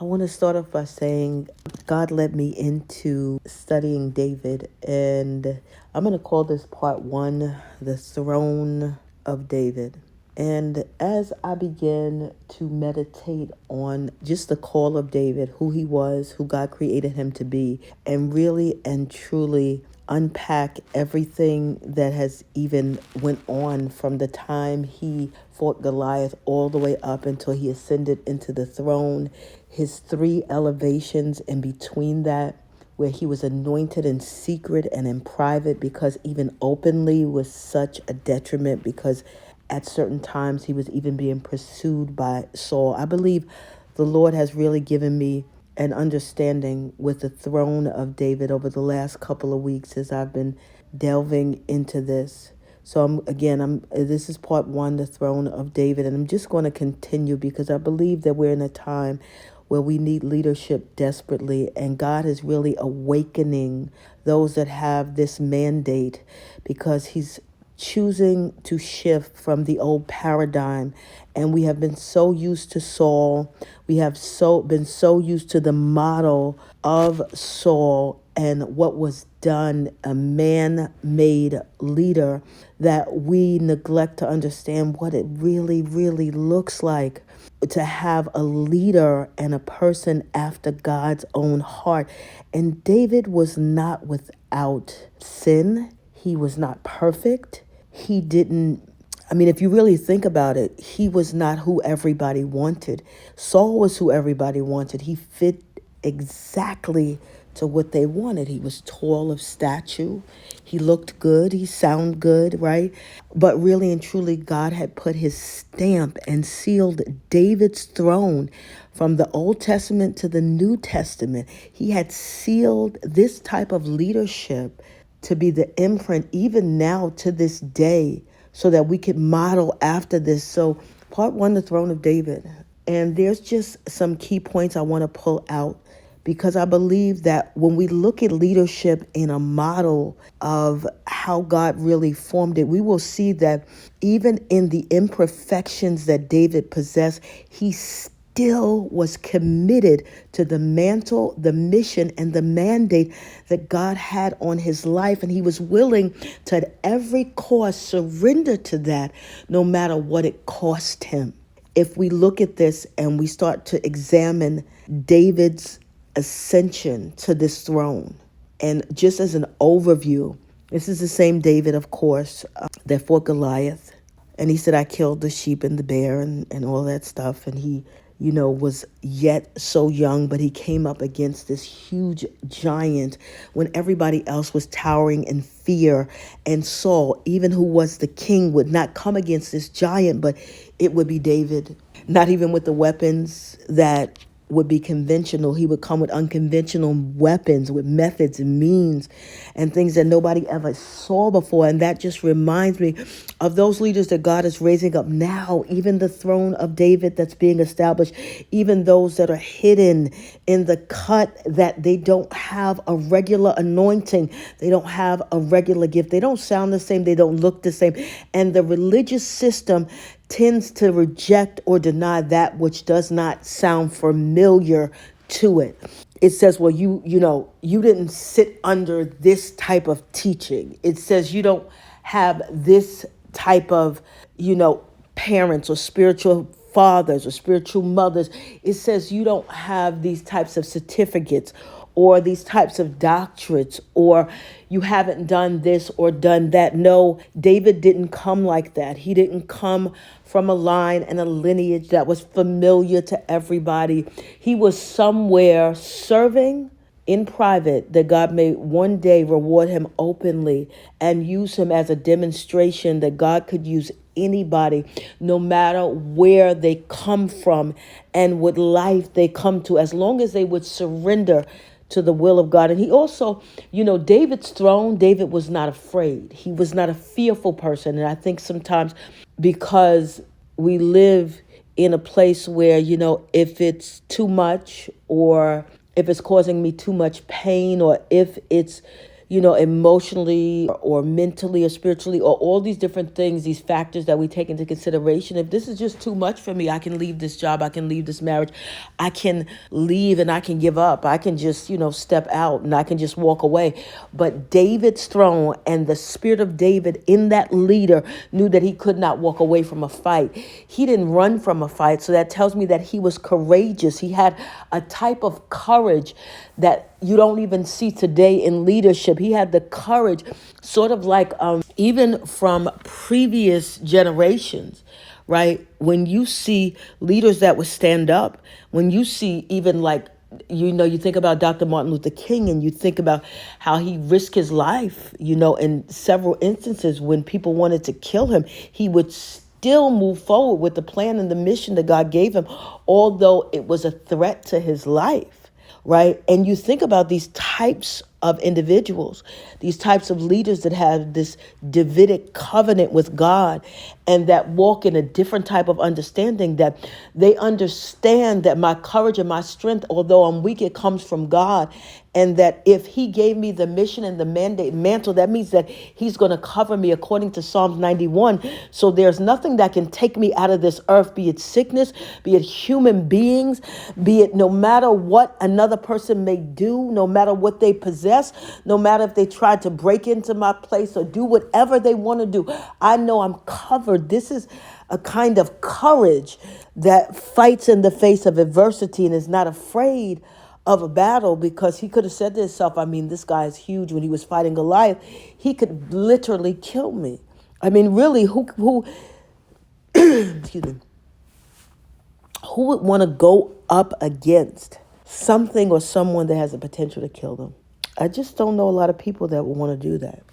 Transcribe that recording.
I want to start off by saying God led me into studying David, and I'm going to call this part one, the throne of David. And as I began to meditate on just the call of David, who he was, who God created him to be, and really and truly unpack everything that has even went on from the time he fought Goliath all the way up until he ascended into the throne, his three elevations in between that, where he was anointed in secret and in private, because even openly was such a detriment, because at certain times he was even being pursued by Saul. I believe the Lord has really given me an understanding with the throne of David over the last couple of weeks as I've been delving into this. So this is part one, the throne of David, and I'm just going to continue because I believe that we're in a time where we need leadership desperately, and God is really awakening those that have this mandate, because he's choosing to shift from the old paradigm. And we have been so used to Saul. We have been so used to the model of Saul and what was done, a man-made leader, that we neglect to understand what it really, really looks like to have a leader and a person after God's own heart. And David was not without sin. He was not perfect. He didn't, if you really think about it, he was not who everybody wanted. Saul was who everybody wanted. He fit exactly to what they wanted. He was tall of stature. He looked good. He sounded good, right? But really and truly, God had put his stamp and sealed David's throne from the Old Testament to the New Testament. He had sealed this type of leadership to be the imprint even now to this day, so that we could model after this. So part one, the throne of David. And there's just some key points I want to pull out, because I believe that when we look at leadership in a model of how God really formed it, we will see that even in the imperfections that David possessed, he still was committed to the mantle, the mission, and the mandate that God had on his life. And he was willing to, at every cost, surrender to that, no matter what it cost him. If we look at this and we start to examine David's ascension to this throne, and just as an overview, this is the same David, of course, that fought Goliath. And he said, I killed the sheep and the bear and all that stuff. And he, was yet so young, but he came up against this huge giant when everybody else was towering in fear. And Saul, even who was the king, would not come against this giant, but it would be David. Not even with the weapons that would be conventional. He would come with unconventional weapons, with methods and means and things that nobody ever saw before. And that just reminds me of those leaders that God is raising up now, even the throne of David that's being established, even those that are hidden in the cut, that they don't have a regular anointing. They don't have a regular gift. They don't sound the same. They don't look the same. And the religious system tends to reject or deny that which does not sound familiar to it. It says, well, you didn't sit under this type of teaching. It says you don't have this type of, parents or spiritual fathers or spiritual mothers. It says you don't have these types of certificates or these types of doctorates, or you haven't done this or done that. No, David didn't come like that. He didn't come from a line and a lineage that was familiar to everybody. He was somewhere serving in private, that God may one day reward him openly and use him as a demonstration that God could use anybody, no matter where they come from and what life they come to, as long as they would surrender to the will of God. And he also, David's throne, David was not afraid. He was not a fearful person. And I think sometimes because we live in a place where, if it's too much, or if it's causing me too much pain, or if it's, emotionally or mentally or spiritually, or all these different things, these factors that we take into consideration. If this is just too much for me, I can leave this job, I can leave this marriage, I can leave and I can give up. I can just, step out and I can just walk away. But David's throne and the spirit of David in that leader knew that he could not walk away from a fight. He didn't run from a fight. So that tells me that he was courageous. He had a type of courage that you don't even see today in leadership. He had the courage, sort of like even from previous generations, right? When you see leaders that would stand up, when you see even like, you think about Dr. Martin Luther King, and you think about how he risked his life, in several instances when people wanted to kill him, he would still move forward with the plan and the mission that God gave him, although it was a threat to his life, right? And you think about these types of individuals, these types of leaders that have this Davidic covenant with God and that walk in a different type of understanding, that they understand that my courage and my strength, although I'm weak, it comes from God. And that if he gave me the mission and the mantle, that means that he's going to cover me according to Psalms 91. So there's nothing that can take me out of this earth, be it sickness, be it human beings, be it no matter what another person may do, no matter what they possess, no matter if they try to break into my place or do whatever they want to do. I know I'm covered. This is a kind of courage that fights in the face of adversity and is not afraid of a battle, because he could have said to himself, this guy is huge. When he was fighting Goliath, he could literally kill me. Really, who excuse me, who would want to go up against something or someone that has the potential to kill them? I just don't know a lot of people that would want to do that.